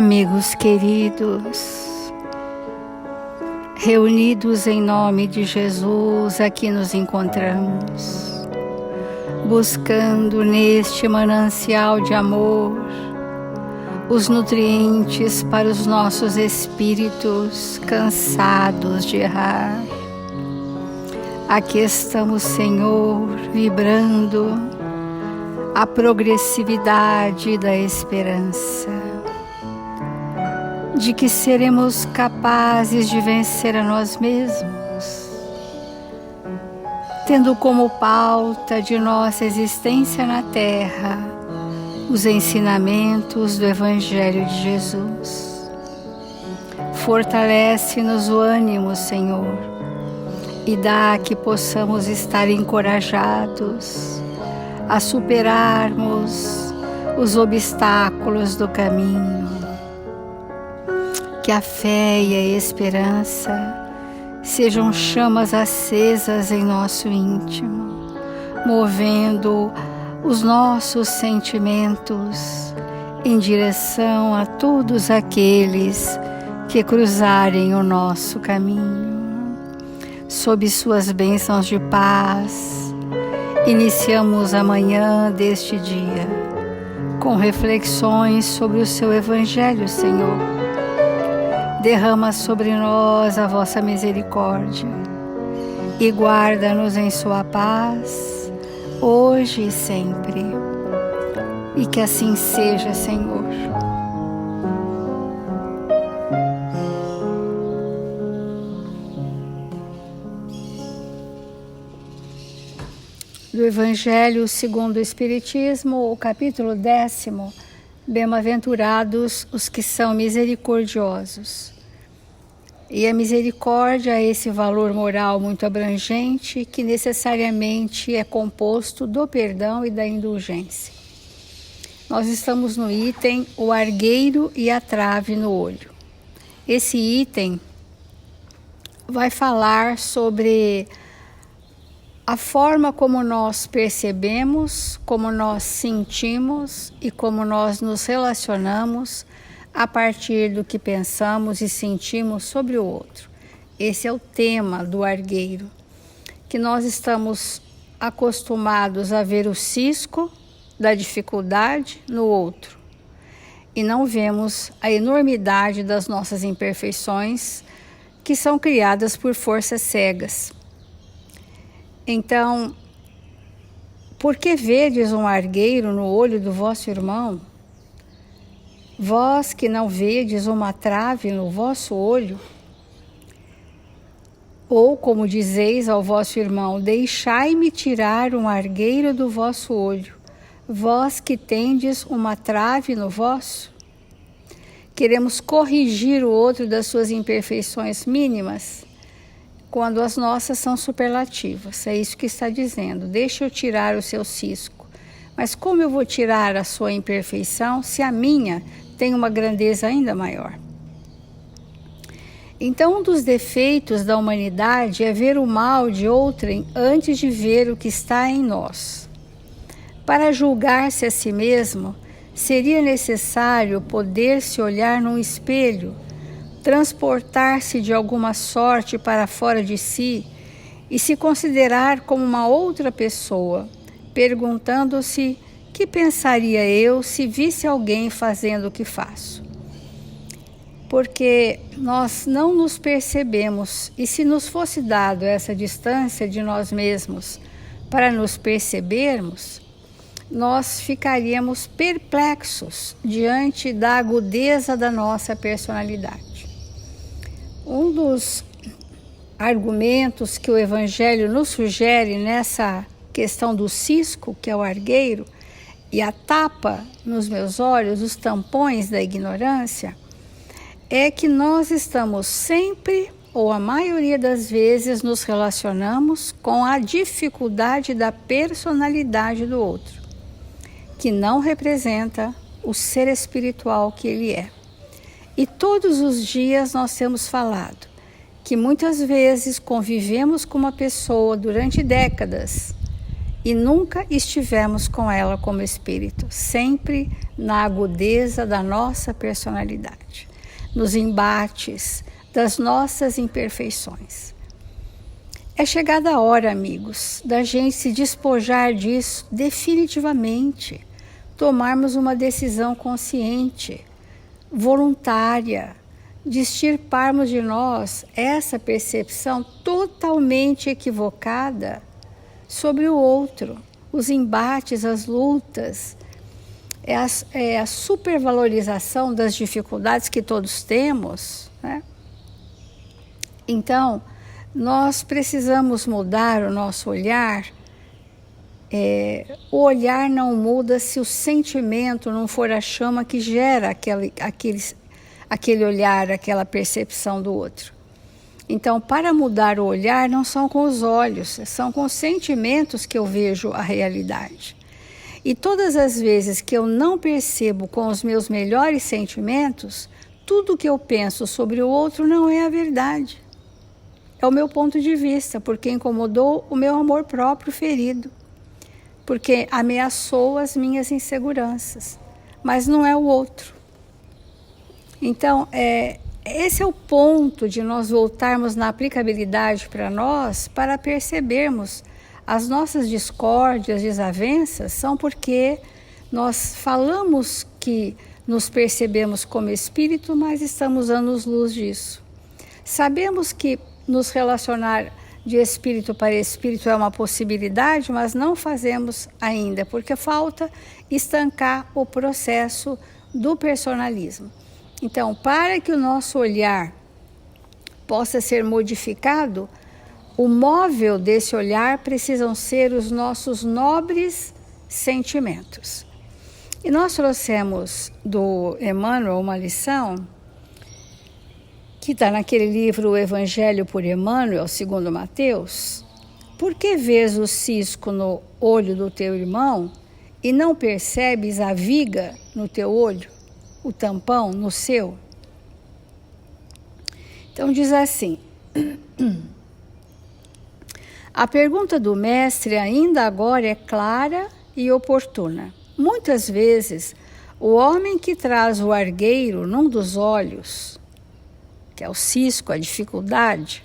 Amigos queridos, reunidos em nome de Jesus, aqui nos encontramos, buscando neste manancial de amor os nutrientes para os nossos espíritos cansados de errar. Aqui estamos, Senhor, vibrando a progressividade da esperança, de que seremos capazes de vencer a nós mesmos, tendo como pauta de nossa existência na Terra os ensinamentos do Evangelho de Jesus. Fortalece-nos o ânimo, Senhor, e dá que possamos estar encorajados a superarmos os obstáculos do caminho. Que a fé e a esperança sejam chamas acesas em nosso íntimo, movendo os nossos sentimentos em direção a todos aqueles que cruzarem o nosso caminho. Sob suas bênçãos de paz, iniciamos a manhã deste dia com reflexões sobre o seu Evangelho, Senhor. Derrama sobre nós a vossa misericórdia e guarda-nos em sua paz, hoje e sempre. E que assim seja, Senhor. Do Evangelho segundo o Espiritismo, o capítulo 10º, Bem-aventurados os que são misericordiosos. E a misericórdia é esse valor moral muito abrangente que necessariamente é composto do perdão e da indulgência. Nós estamos no item o argueiro e a trave no olho. Esse item vai falar sobre a forma como nós percebemos, como nós sentimos e como nós nos relacionamos a partir do que pensamos e sentimos sobre o outro. Esse é o tema do argueiro, que nós estamos acostumados a ver o cisco da dificuldade no outro e não vemos a enormidade das nossas imperfeições que são criadas por forças cegas. Então, por que vedes um argueiro no olho do vosso irmão? Vós que não vedes uma trave no vosso olho? Ou, como dizeis ao vosso irmão, deixai-me tirar um argueiro do vosso olho, vós que tendes uma trave no vosso? Queremos corrigir o outro das suas imperfeições mínimas, quando as nossas são superlativas. É isso que está dizendo. Deixa eu tirar o seu cisco. Mas como eu vou tirar a sua imperfeição se a minha tem uma grandeza ainda maior? Então, um dos defeitos da humanidade é ver o mal de outrem antes de ver o que está em nós. Para julgar-se a si mesmo, seria necessário poder se olhar num espelho, transportar-se de alguma sorte para fora de si e se considerar como uma outra pessoa, perguntando-se: que pensaria eu se visse alguém fazendo o que faço? Porque nós não nos percebemos, e se nos fosse dado essa distância de nós mesmos para nos percebermos, nós ficaríamos perplexos diante da agudeza da nossa personalidade. Um dos argumentos que o Evangelho nos sugere nessa questão do cisco, que é o argueiro, e a tapa nos meus olhos, os tampões da ignorância, é que nós estamos sempre, ou a maioria das vezes, nos relacionamos com a dificuldade da personalidade do outro, que não representa o ser espiritual que ele é. E todos os dias nós temos falado que muitas vezes convivemos com uma pessoa durante décadas e nunca estivemos com ela como espírito, sempre na agudeza da nossa personalidade, nos embates das nossas imperfeições. É chegada a hora, amigos, da gente se despojar disso definitivamente, tomarmos uma decisão consciente, voluntária, de extirparmos de nós essa percepção totalmente equivocada sobre o outro, os embates, as lutas, a supervalorização das dificuldades que todos temos, né? Então, nós precisamos mudar o nosso olhar. O olhar não muda se o sentimento não for a chama que gera aquele olhar, aquela percepção do outro. Então, para mudar o olhar, não são com os olhos, são com os sentimentos que eu vejo a realidade. E todas as vezes que eu não percebo com os meus melhores sentimentos, tudo que eu penso sobre o outro não é a verdade. É o meu ponto de vista, porque incomodou o meu amor próprio ferido, porque ameaçou as minhas inseguranças, mas não é o outro. Então, esse é o ponto de nós voltarmos na aplicabilidade para nós, para percebermos as nossas discórdias, desavenças, são porque nós falamos que nos percebemos como espírito, mas estamos anos-luz disso. Sabemos que nos relacionar de espírito para espírito é uma possibilidade, mas não fazemos ainda, porque falta estancar o processo do personalismo. Então, para que o nosso olhar possa ser modificado, o móvel desse olhar precisam ser os nossos nobres sentimentos. E nós trouxemos do Emmanuel uma lição que está naquele livro O Evangelho por Emmanuel, segundo Mateus. Por que vês o cisco no olho do teu irmão e não percebes a viga no teu olho? O tampão no seu? Então diz assim: a pergunta do mestre ainda agora é clara e oportuna. Muitas vezes o homem que traz o argueiro num dos olhos, que é o cisco, a dificuldade,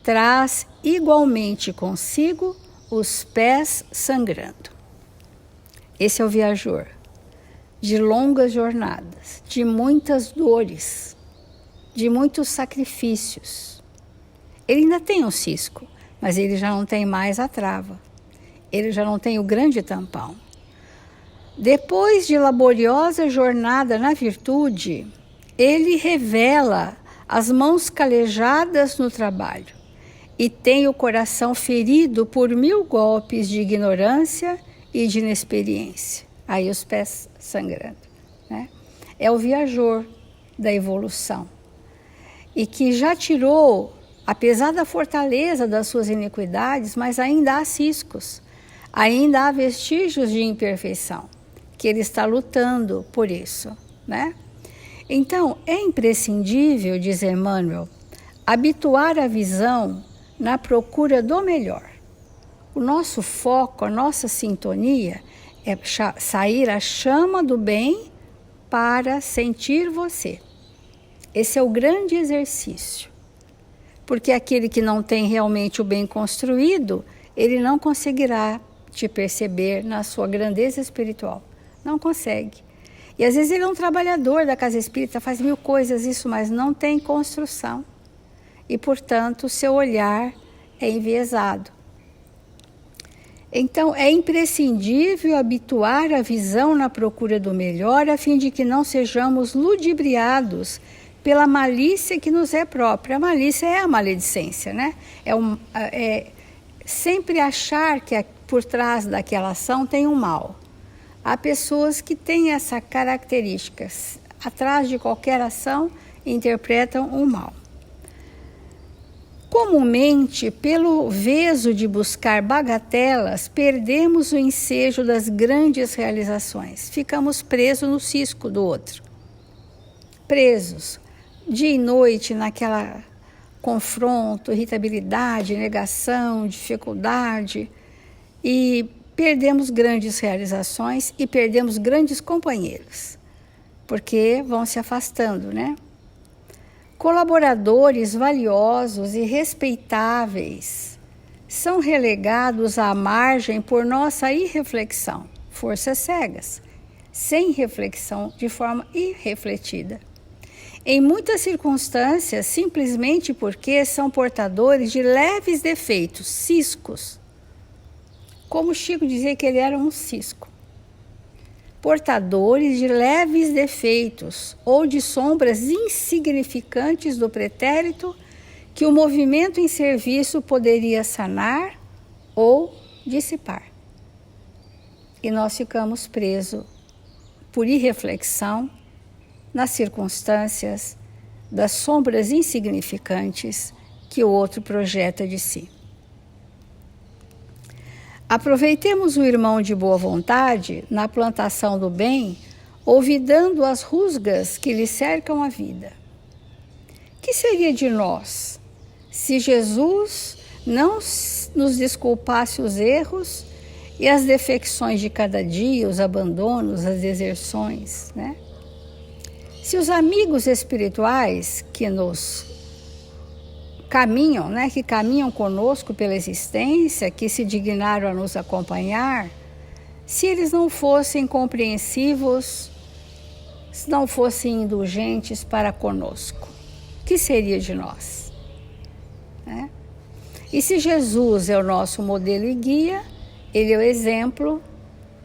traz igualmente consigo os pés sangrando. Esse é o viajor de longas jornadas, de muitas dores, de muitos sacrifícios. Ele ainda tem o cisco, mas ele já não tem mais a trava. Ele já não tem o grande tampão. Depois de laboriosa jornada na virtude, ele revela as mãos calejadas no trabalho e tem o coração ferido por 1000 golpes de ignorância e de inexperiência. Aí os pés sangrando, né? É o viajor da evolução e que já tirou, apesar da fortaleza das suas iniquidades, mas ainda há ciscos, ainda há vestígios de imperfeição, que ele está lutando por isso, né? Então, é imprescindível, diz Emmanuel, habituar a visão na procura do melhor. O nosso foco, a nossa sintonia é sair a chama do bem para sentir você. Esse é o grande exercício. Porque aquele que não tem realmente o bem construído, ele não conseguirá te perceber na sua grandeza espiritual. Não consegue. E às vezes ele é um trabalhador da casa espírita, faz 1000 coisas, isso, mas não tem construção. E, portanto, o seu olhar é enviesado. Então, é imprescindível habituar a visão na procura do melhor, a fim de que não sejamos ludibriados pela malícia que nos é própria. A malícia é a maledicência, né? Sempre achar que por trás daquela ação tem um mal. Há pessoas que têm essa característica, atrás de qualquer ação, interpretam o mal. Comumente, pelo veso de buscar bagatelas, perdemos o ensejo das grandes realizações. Ficamos presos no cisco do outro. Presos, dia e noite, naquela confronto, irritabilidade, negação, dificuldade. E perdemos grandes realizações e perdemos grandes companheiros, porque vão se afastando, né? Colaboradores valiosos e respeitáveis são relegados à margem por nossa irreflexão, forças cegas, sem reflexão, de forma irrefletida. Em muitas circunstâncias, simplesmente porque são portadores de leves defeitos, ciscos. Como Chico dizia que ele era um cisco. Portadores de leves defeitos ou de sombras insignificantes do pretérito que o movimento em serviço poderia sanar ou dissipar. E nós ficamos presos por irreflexão nas circunstâncias das sombras insignificantes que o outro projeta de si. Aproveitemos o irmão de boa vontade na plantação do bem, olvidando as rusgas que lhe cercam a vida. Que seria de nós se Jesus não nos desculpasse os erros e as defecções de cada dia, os abandonos, as deserções, né? Se os amigos espirituais que nos caminham, né, que caminham conosco pela existência, que se dignaram a nos acompanhar, se eles não fossem compreensivos, se não fossem indulgentes para conosco, o que seria de nós? Né? E se Jesus é o nosso modelo e guia, ele é o exemplo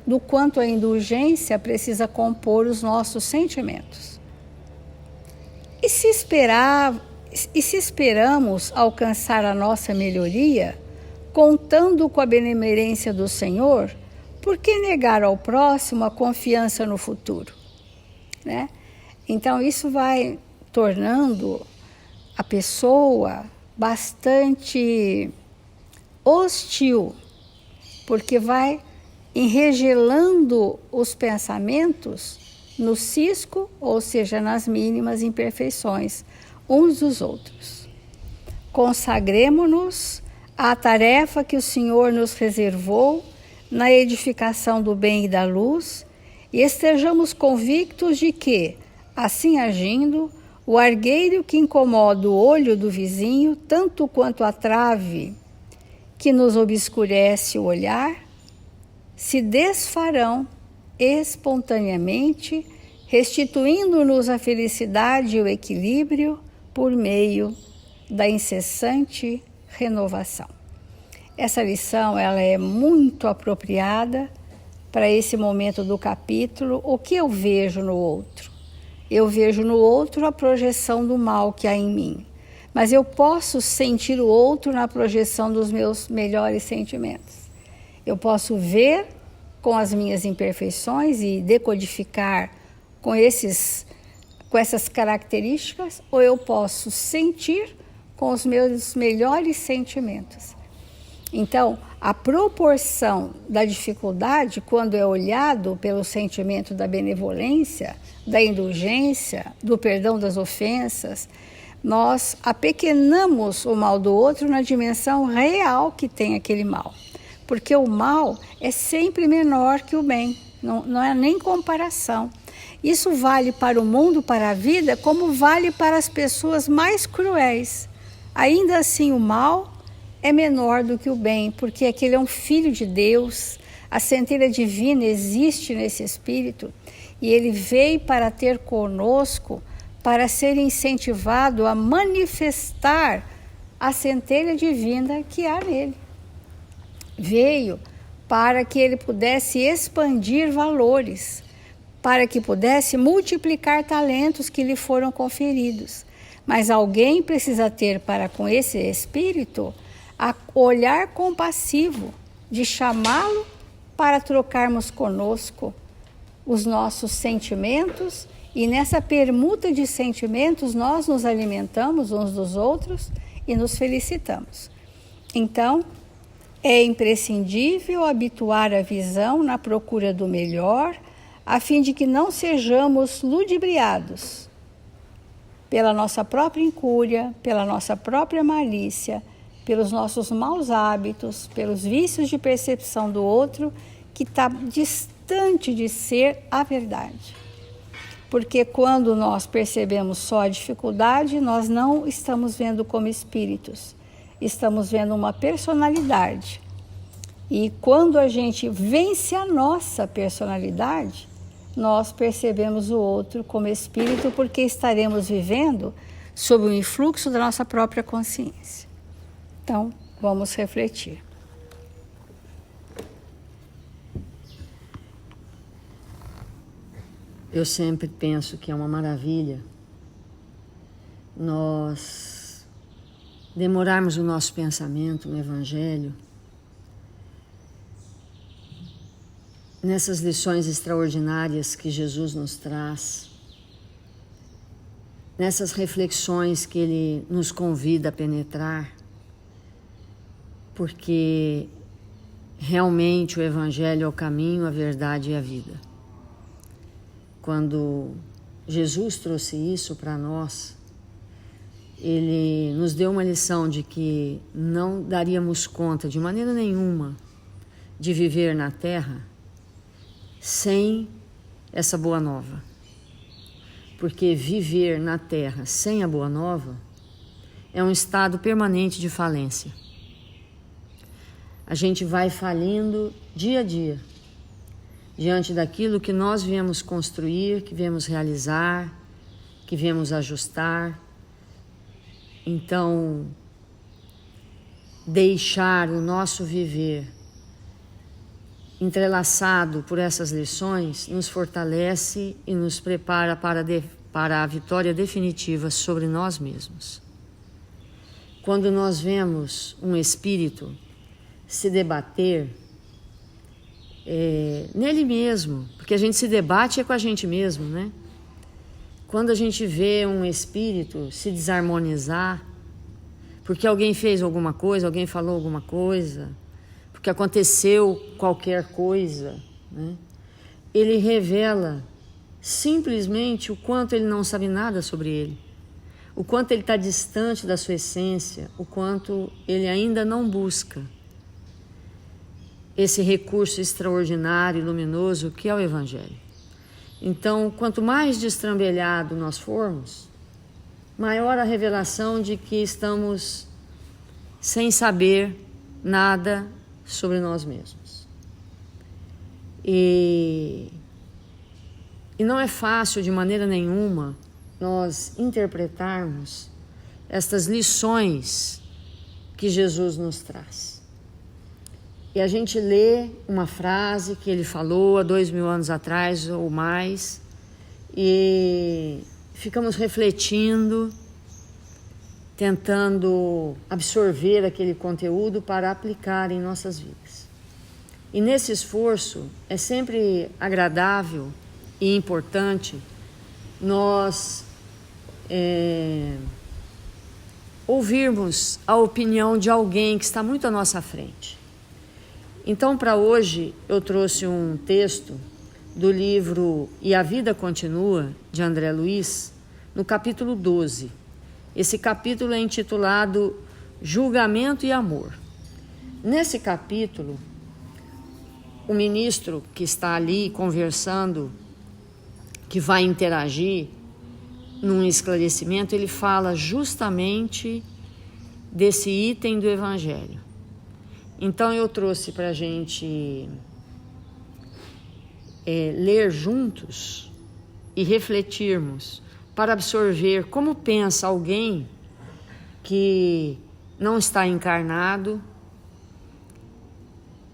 do quanto a indulgência precisa compor os nossos sentimentos. E se esperamos alcançar a nossa melhoria, contando com a benemerência do Senhor, por que negar ao próximo a confiança no futuro? Né? Então, isso vai tornando a pessoa bastante hostil, porque vai enregelando os pensamentos no cisco, ou seja, nas mínimas imperfeições uns dos outros. Consagremo-nos à tarefa que o Senhor nos reservou na edificação do bem e da luz e estejamos convictos de que, assim agindo, o argueiro que incomoda o olho do vizinho, tanto quanto a trave que nos obscurece o olhar, se desfarão espontaneamente, restituindo-nos a felicidade e o equilíbrio por meio da incessante renovação. Essa lição ela é muito apropriada para esse momento do capítulo. O que eu vejo no outro? Eu vejo no outro a projeção do mal que há em mim, mas eu posso sentir o outro na projeção dos meus melhores sentimentos. Eu posso ver com as minhas imperfeições e decodificar com essas características, ou eu posso sentir com os meus melhores sentimentos. Então, a proporção da dificuldade, quando é olhado pelo sentimento da benevolência, da indulgência, do perdão das ofensas, nós apequenamos o mal do outro na dimensão real que tem aquele mal. Porque o mal é sempre menor que o bem, não é nem comparação. Isso vale para o mundo, para a vida, como vale para as pessoas mais cruéis. Ainda assim, o mal é menor do que o bem, porque aquele é um filho de Deus, a centelha divina existe nesse espírito, e ele veio para ter conosco, para ser incentivado a manifestar a centelha divina que há nele. Veio para que ele pudesse expandir valores, para que pudesse multiplicar talentos que lhe foram conferidos. Mas alguém precisa ter para com esse espírito a olhar compassivo, de chamá-lo para trocarmos conosco os nossos sentimentos, e nessa permuta de sentimentos nós nos alimentamos uns dos outros e nos felicitamos. Então, é imprescindível habituar a visão na procura do melhor, a fim de que não sejamos ludibriados pela nossa própria incúria, pela nossa própria malícia, pelos nossos maus hábitos, pelos vícios de percepção do outro, que está distante de ser a verdade. Porque quando nós percebemos só a dificuldade, nós não estamos vendo como espíritos, estamos vendo uma personalidade. E quando a gente vence a nossa personalidade, nós percebemos o outro como espírito, porque estaremos vivendo sob o influxo da nossa própria consciência. Então, vamos refletir. Eu sempre penso que é uma maravilha nós demorarmos o nosso pensamento no Evangelho nessas lições extraordinárias que Jesus nos traz, nessas reflexões que Ele nos convida a penetrar, porque realmente o Evangelho é o caminho, a verdade e a vida. Quando Jesus trouxe isso para nós, Ele nos deu uma lição de que não daríamos conta de maneira nenhuma de viver na Terra sem essa boa nova. Porque viver na Terra sem a boa nova é um estado permanente de falência. A gente vai falindo dia a dia, diante daquilo que nós viemos construir, que viemos realizar, que viemos ajustar. Então, deixar o nosso viver entrelaçado por essas lições nos fortalece e nos prepara para a vitória definitiva sobre nós mesmos. Quando nós vemos um espírito se debater nele mesmo, porque a gente se debate é com a gente mesmo, né? Quando a gente vê um espírito se desarmonizar, porque alguém fez alguma coisa, alguém falou alguma coisa, porque aconteceu qualquer coisa, né? Ele revela simplesmente o quanto ele não sabe nada sobre ele, o quanto ele está distante da sua essência, o quanto ele ainda não busca esse recurso extraordinário e luminoso que é o Evangelho. Então, quanto mais destrambelhado nós formos, maior a revelação de que estamos sem saber nada sobre nós mesmos. E não é fácil de maneira nenhuma nós interpretarmos estas lições que Jesus nos traz. E a gente lê uma frase que ele falou há 2000 anos atrás ou mais e ficamos refletindo, tentando absorver aquele conteúdo para aplicar em nossas vidas. E nesse esforço é sempre agradável e importante nós ouvirmos a opinião de alguém que está muito à nossa frente. Então, para hoje, eu trouxe um texto do livro E a Vida Continua, de André Luiz, no capítulo 12. Esse capítulo é intitulado Julgamento e Amor. Nesse capítulo, o ministro que está ali conversando, que vai interagir num esclarecimento, ele fala justamente desse item do Evangelho. Então eu trouxe para a gente ler juntos e refletirmos para absorver como pensa alguém que não está encarnado,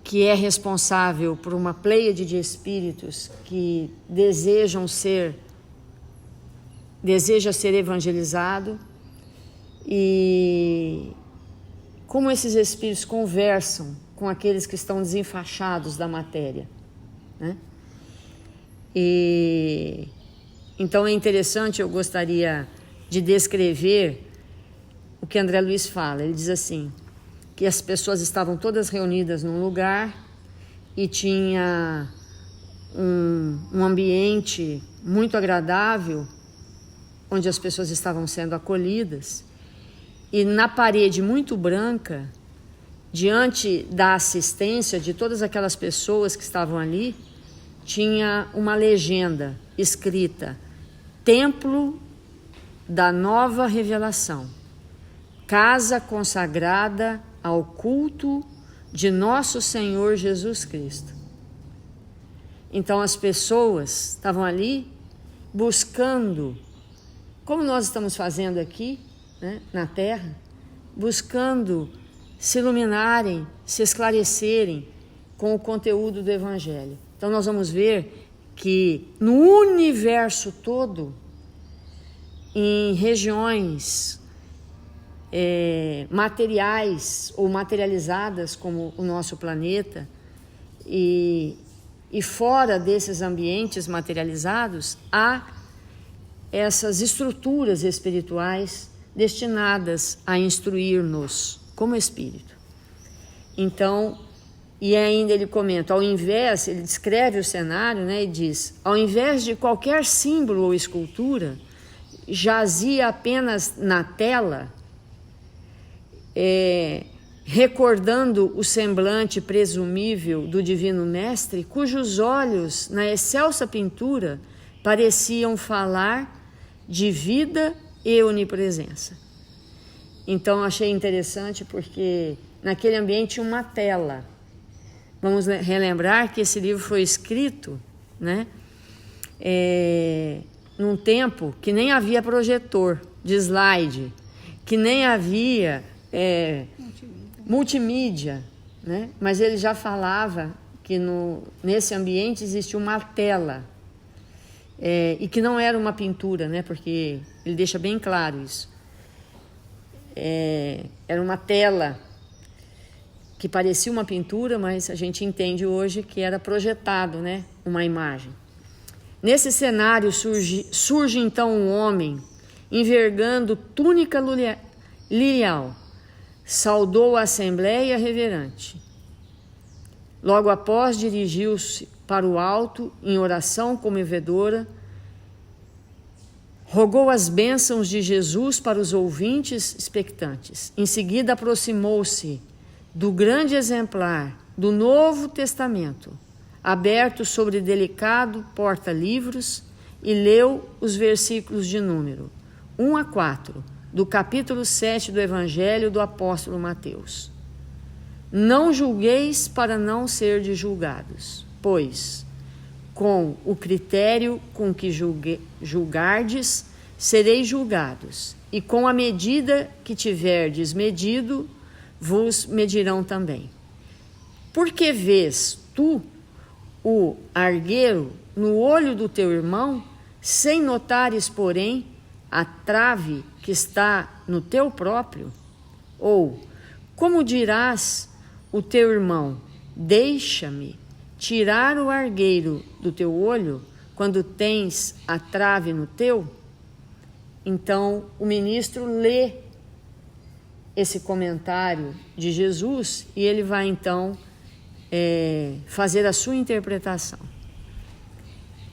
que é responsável por uma pleiade de espíritos que deseja ser evangelizado, e como esses espíritos conversam com aqueles que estão desenfaixados da matéria, né? E então é interessante, eu gostaria de descrever o que André Luiz fala. Ele diz assim, que as pessoas estavam todas reunidas num lugar e tinha um ambiente muito agradável, onde as pessoas estavam sendo acolhidas, e na parede muito branca, diante da assistência de todas aquelas pessoas que estavam ali, tinha uma legenda escrita: Templo da Nova Revelação, casa consagrada ao culto de nosso Senhor Jesus Cristo. Então as pessoas estavam ali buscando, como nós estamos fazendo aqui, né, na Terra, buscando se iluminarem, se esclarecerem com o conteúdo do Evangelho. Então nós vamos ver que no universo todo, em regiões materiais ou materializadas como o nosso planeta, e fora desses ambientes materializados, há essas estruturas espirituais destinadas a instruir-nos como espírito. Então, e ainda ele comenta, ao invés, ele descreve o cenário, né, e diz: ao invés de qualquer símbolo ou escultura, jazia apenas na tela, recordando o semblante presumível do Divino Mestre, cujos olhos, na excelsa pintura, pareciam falar de vida e onipresença. Então, achei interessante porque naquele ambiente tinha uma tela. Vamos relembrar que esse livro foi escrito, né, num tempo que nem havia projetor de slide, que nem havia multimídia, né? Mas ele já falava que nesse ambiente existia uma tela, e que não era uma pintura, né? Porque ele deixa bem claro isso. Era uma tela que parecia uma pintura, mas a gente entende hoje que era projetado, né, uma imagem. Nesse cenário surge então um homem, envergando túnica lirial, saudou a assembleia reverente. Logo após, dirigiu-se para o alto, em oração comovedora, rogou as bênçãos de Jesus para os ouvintes expectantes. Em seguida, aproximou-se do grande exemplar do Novo Testamento, aberto sobre delicado porta-livros, e leu os versículos de número 1 a 4 do capítulo 7 do Evangelho do Apóstolo Mateus. Não julgueis para não serdes julgados, pois com o critério com que julgardes, sereis julgados, e com a medida que tiverdes medido, vos medirão também. Porque vês tu o argueiro no olho do teu irmão, sem notares, porém, a trave que está no teu próprio? Ou, como dirás o teu irmão: deixa-me tirar o argueiro do teu olho, quando tens a trave no teu? Então, o ministro lê esse comentário de Jesus e ele vai então fazer a sua interpretação.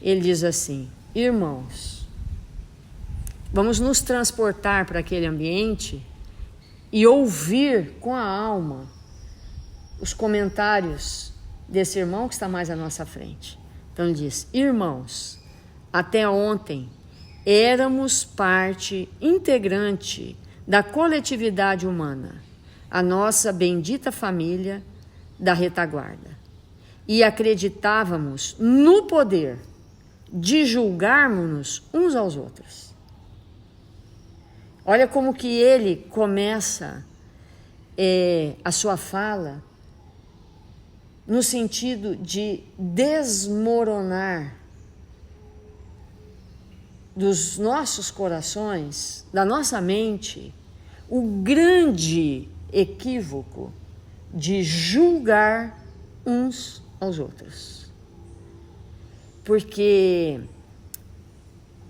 Ele diz assim: irmãos, vamos nos transportar para aquele ambiente e ouvir com a alma os comentários desse irmão que está mais à nossa frente. Então ele diz: irmãos, até ontem éramos parte integrante da coletividade humana, a nossa bendita família da retaguarda, e acreditávamos no poder de julgarmos-nos uns aos outros. Olha como que ele começa a sua fala no sentido de desmoronar dos nossos corações, da nossa mente, o grande equívoco de julgar uns aos outros. Porque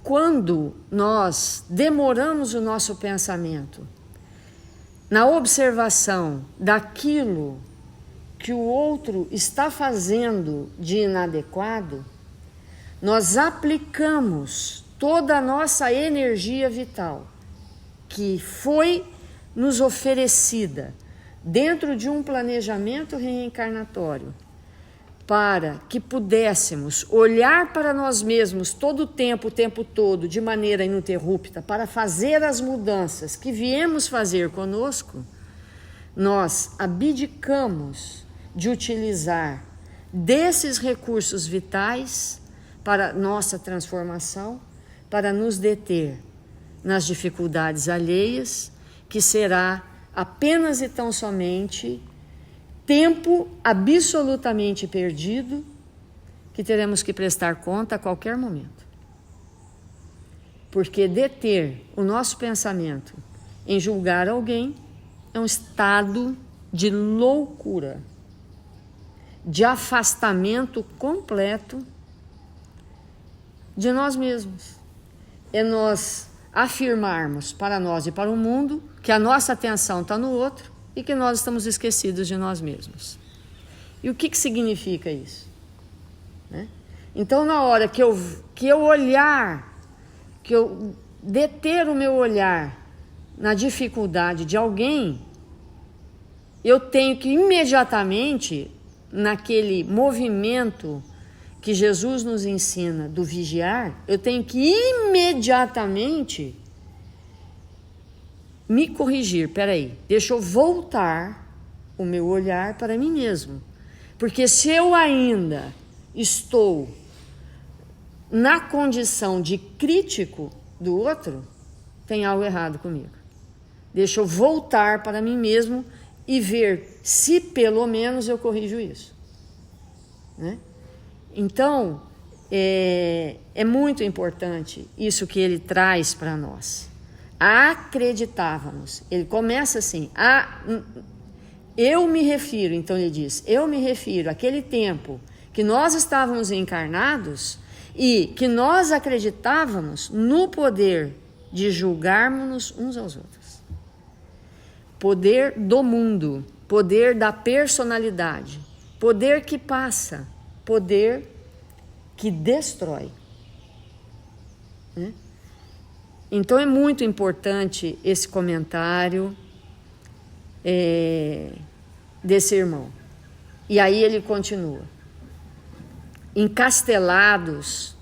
quando nós demoramos o nosso pensamento na observação daquilo que o outro está fazendo de inadequado, nós aplicamos toda a nossa energia vital, que foi nos oferecida dentro de um planejamento reencarnatório, para que pudéssemos olhar para nós mesmos todo o tempo todo, de maneira ininterrupta, para fazer as mudanças que viemos fazer conosco, nós abdicamos de utilizar desses recursos vitais para nossa transformação, para nos deter nas dificuldades alheias, que será apenas e tão somente tempo absolutamente perdido, que teremos que prestar conta a qualquer momento. Porque deter o nosso pensamento em julgar alguém é um estado de loucura, de afastamento completo de nós mesmos. É nós afirmarmos para nós e para o mundo que a nossa atenção está no outro e que nós estamos esquecidos de nós mesmos. E o que significa isso? Né? Então, na hora que eu olhar, que eu deter o meu olhar na dificuldade de alguém, eu tenho que imediatamente, naquele movimento que Jesus nos ensina do vigiar, eu tenho que imediatamente me corrigir. Peraí, deixa eu voltar o meu olhar para mim mesmo. Porque se eu ainda estou na condição de crítico do outro, tem algo errado comigo. Deixa eu voltar para mim mesmo e ver se pelo menos eu corrijo isso. Né? Então, é muito importante isso que ele traz para nós. Acreditávamos. Ele começa assim, eu me refiro, então ele diz, eu me refiro àquele tempo que nós estávamos encarnados e que nós acreditávamos no poder de julgarmos uns aos outros. Poder do mundo, poder da personalidade, poder que passa, poder que destrói. Né? Então é muito importante esse comentário desse irmão. E aí ele continua. Encastelados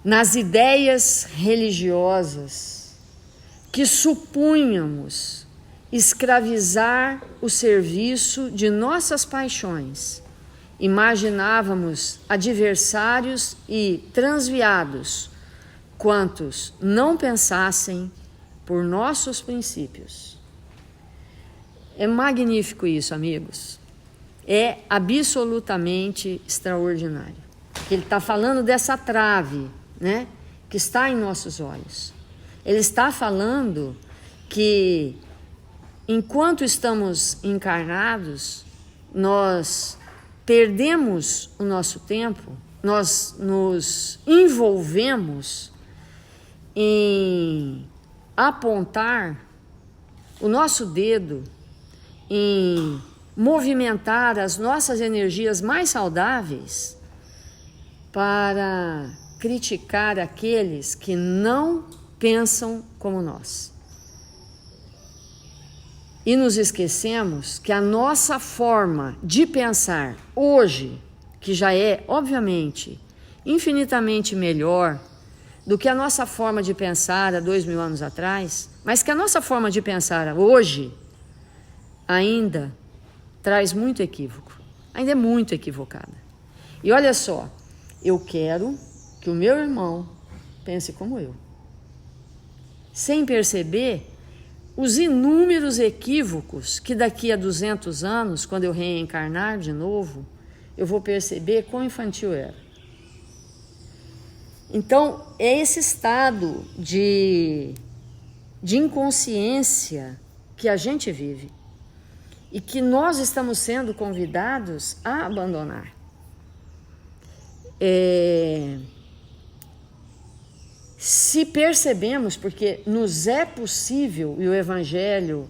nas ideias religiosas que supunhamos escravizar o serviço de nossas paixões, imaginávamos adversários e transviados quantos não pensassem por nossos princípios. É magnífico isso, amigos. É absolutamente extraordinário. Ele está falando dessa trave, né, que está em nossos olhos. Ele está falando que, enquanto estamos encarnados, nós perdemos o nosso tempo, nós nos envolvemos em apontar o nosso dedo, em movimentar as nossas energias mais saudáveis para criticar aqueles que não pensam como nós. E nos esquecemos que a nossa forma de pensar hoje, que já é, obviamente, infinitamente melhor do que a nossa forma de pensar há 2000 anos atrás, mas que a nossa forma de pensar hoje ainda traz muito equívoco, ainda é muito equivocada. E olha só, eu quero que o meu irmão pense como eu, sem perceber os inúmeros equívocos que daqui a 200 anos, quando eu reencarnar de novo, eu vou perceber quão infantil eu era. Então, é esse estado de inconsciência que a gente vive e que nós estamos sendo convidados a abandonar. Se percebemos, porque nos é possível, e o Evangelho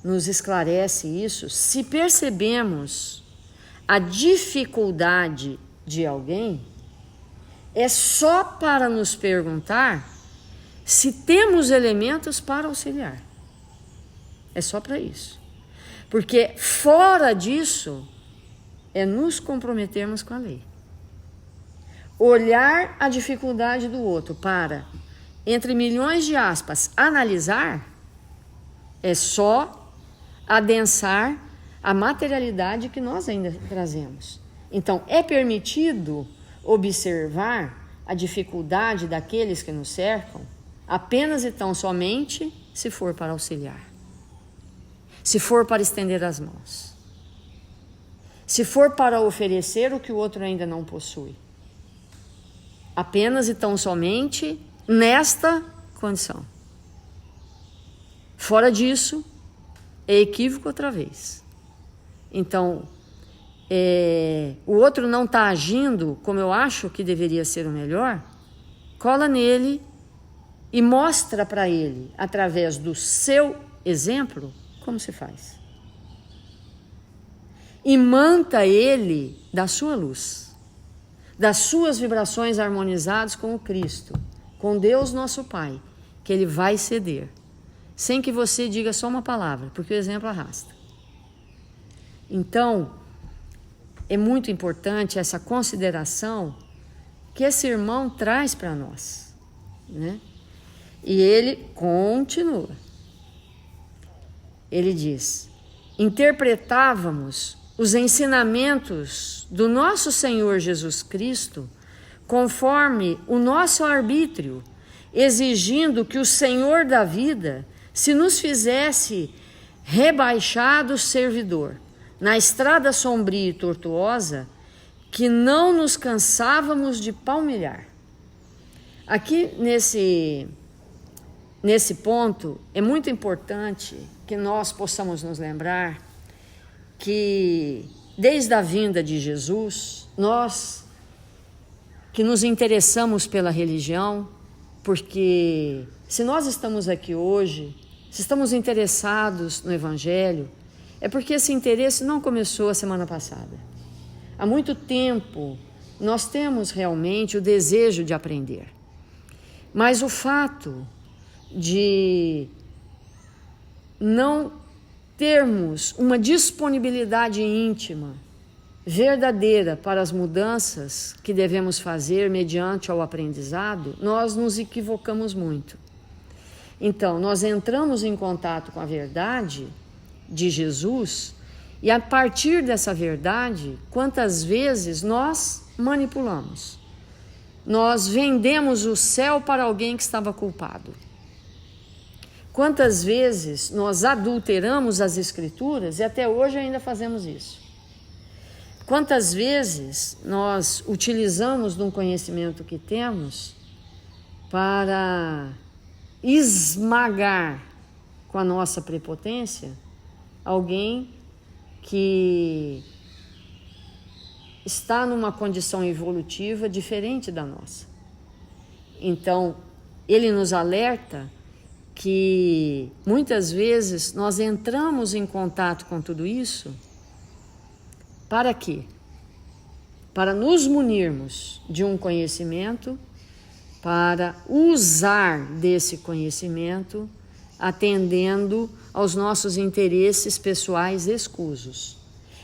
nos esclarece isso, se percebemos a dificuldade de alguém, é só para nos perguntar se temos elementos para auxiliar. É só para isso. Porque fora disso, é nos comprometermos com a lei. Olhar a dificuldade do outro para, entre milhões de aspas, analisar, é só adensar a materialidade que nós ainda trazemos. Então, é permitido observar a dificuldade daqueles que nos cercam apenas e tão somente se for para auxiliar, se for para estender as mãos, se for para oferecer o que o outro ainda não possui. Apenas e tão somente nesta condição. Fora disso, é equívoco outra vez. Então, o outro não está agindo como eu acho que deveria ser o melhor, cola nele e mostra para ele, através do seu exemplo, como se faz. Imanta ele da sua luz, das suas vibrações harmonizadas com o Cristo, com Deus nosso Pai, que ele vai ceder, sem que você diga só uma palavra, porque o exemplo arrasta. Então, é muito importante essa consideração que esse irmão traz para nós, né? E ele continua. Ele diz: interpretávamos os ensinamentos do nosso Senhor Jesus Cristo conforme o nosso arbítrio, exigindo que o Senhor da vida se nos fizesse rebaixado servidor na estrada sombria e tortuosa que não nos cansávamos de palmilhar. Aqui nesse ponto é muito importante que nós possamos nos lembrar que desde a vinda de Jesus, nós que nos interessamos pela religião, porque se nós estamos aqui hoje, se estamos interessados no Evangelho, é porque esse interesse não começou a semana passada. Há muito tempo nós temos realmente o desejo de aprender. Mas o fato de não termos uma disponibilidade íntima, verdadeira para as mudanças que devemos fazer mediante ao aprendizado, nós nos equivocamos muito. Então, nós entramos em contato com a verdade de Jesus e a partir dessa verdade, quantas vezes nós manipulamos? Nós vendemos o céu para alguém que estava culpado. Quantas vezes nós adulteramos as Escrituras e até hoje ainda fazemos isso? Quantas vezes nós utilizamos de um conhecimento que temos para esmagar com a nossa prepotência alguém que está numa condição evolutiva diferente da nossa. Então, ele nos alerta que muitas vezes nós entramos em contato com tudo isso para quê? Para nos munirmos de um conhecimento, para usar desse conhecimento atendendo aos nossos interesses pessoais escusos.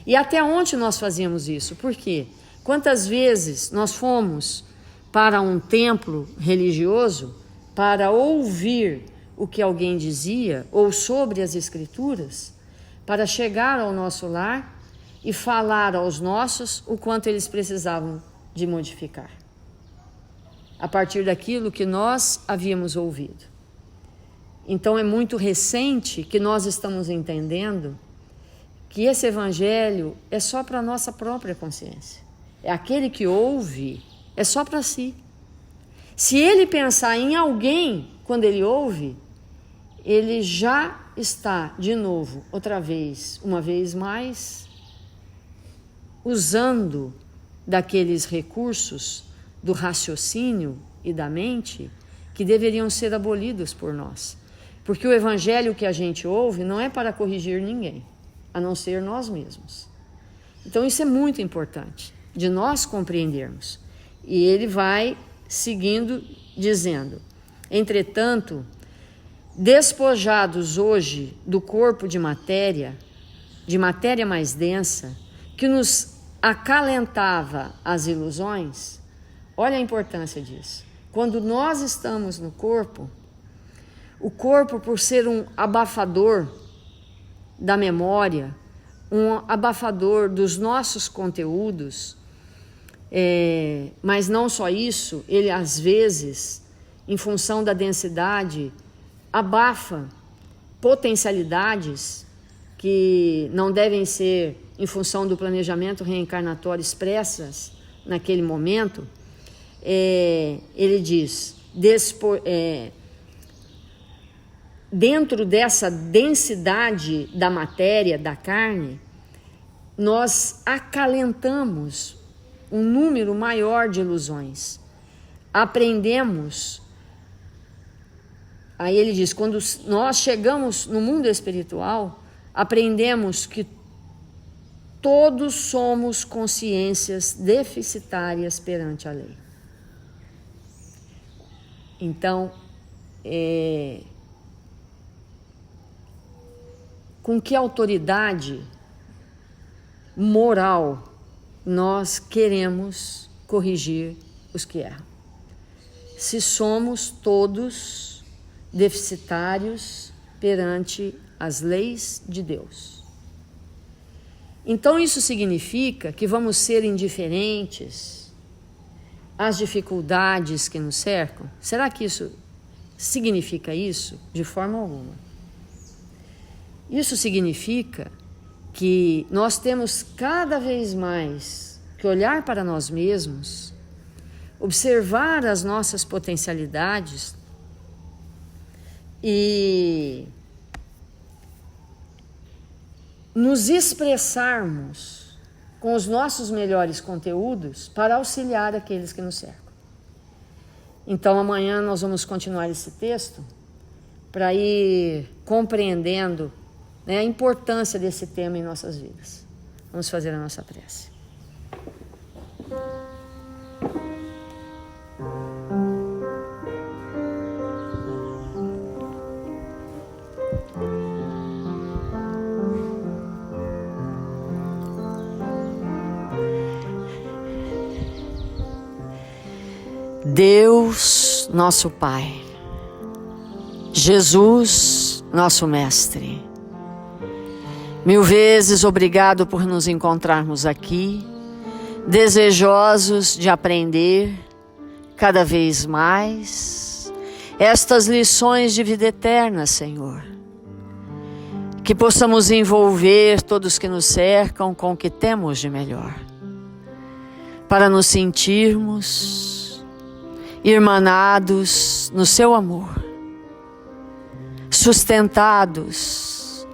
E até onde nós fazíamos isso? Por quê? Quantas vezes nós fomos para um templo religioso para ouvir o que alguém dizia ou sobre as Escrituras, para chegar ao nosso lar e falar aos nossos o quanto eles precisavam de modificar, a partir daquilo que nós havíamos ouvido. Então é muito recente que nós estamos entendendo que esse evangelho é só para a nossa própria consciência. É aquele que ouve, é só para si. Se ele pensar em alguém quando ele ouve, ele já está de novo, outra vez, uma vez mais, usando daqueles recursos do raciocínio e da mente que deveriam ser abolidos por nós. Porque o evangelho que a gente ouve não é para corrigir ninguém, a não ser nós mesmos. Então isso é muito importante de nós compreendermos. E ele vai seguindo dizendo: entretanto, despojados hoje do corpo de matéria mais densa, que nos acalentava as ilusões. Olha a importância disso. Quando nós estamos no corpo, o corpo, por ser um abafador da memória, um abafador dos nossos conteúdos, mas não só isso, ele às vezes, em função da densidade, abafa potencialidades que não devem ser, em função do planejamento reencarnatório, expressas naquele momento. Ele diz, dentro dessa densidade da matéria, da carne, nós acalentamos um número maior de ilusões. Aprendemos, aí ele diz, quando nós chegamos no mundo espiritual, aprendemos que todos somos consciências deficitárias perante a lei. Então, com que autoridade moral nós queremos corrigir os que erram? Se somos todos deficitários perante as leis de Deus. Então isso significa que vamos ser indiferentes às dificuldades que nos cercam? Será que isso significa isso? De forma alguma. Isso significa que nós temos cada vez mais que olhar para nós mesmos, observar as nossas potencialidades e nos expressarmos com os nossos melhores conteúdos para auxiliar aqueles que nos cercam. Então amanhã nós vamos continuar esse texto para ir compreendendo, né, a importância desse tema em nossas vidas. Vamos fazer a nossa prece. Deus, nosso Pai, Jesus, nosso Mestre, mil vezes obrigado por nos encontrarmos aqui, desejosos de aprender cada vez mais estas lições de vida eterna, Senhor. Que possamos envolver todos que nos cercam com o que temos de melhor, para nos sentirmos irmanados no seu amor, sustentados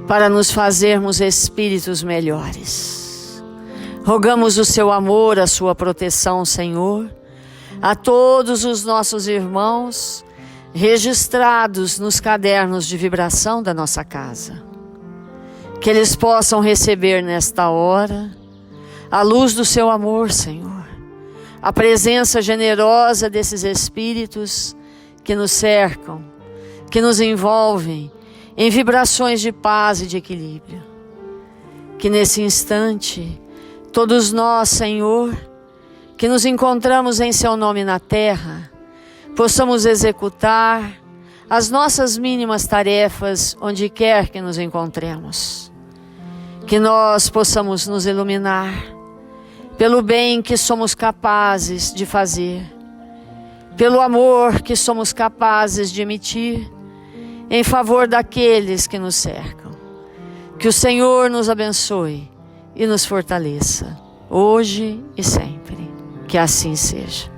para nos fazermos espíritos melhores. Rogamos o seu amor, a sua proteção, Senhor, a todos os nossos irmãos registrados nos cadernos de vibração da nossa casa. Que eles possam receber nesta hora a luz do seu amor, Senhor, a presença generosa desses espíritos que nos cercam, que nos envolvem em vibrações de paz e de equilíbrio. Que nesse instante, todos nós, Senhor, que nos encontramos em seu nome na terra, possamos executar as nossas mínimas tarefas onde quer que nos encontremos. Que nós possamos nos iluminar pelo bem que somos capazes de fazer, pelo amor que somos capazes de emitir em favor daqueles que nos cercam. Que o Senhor nos abençoe e nos fortaleça, hoje e sempre. Que assim seja.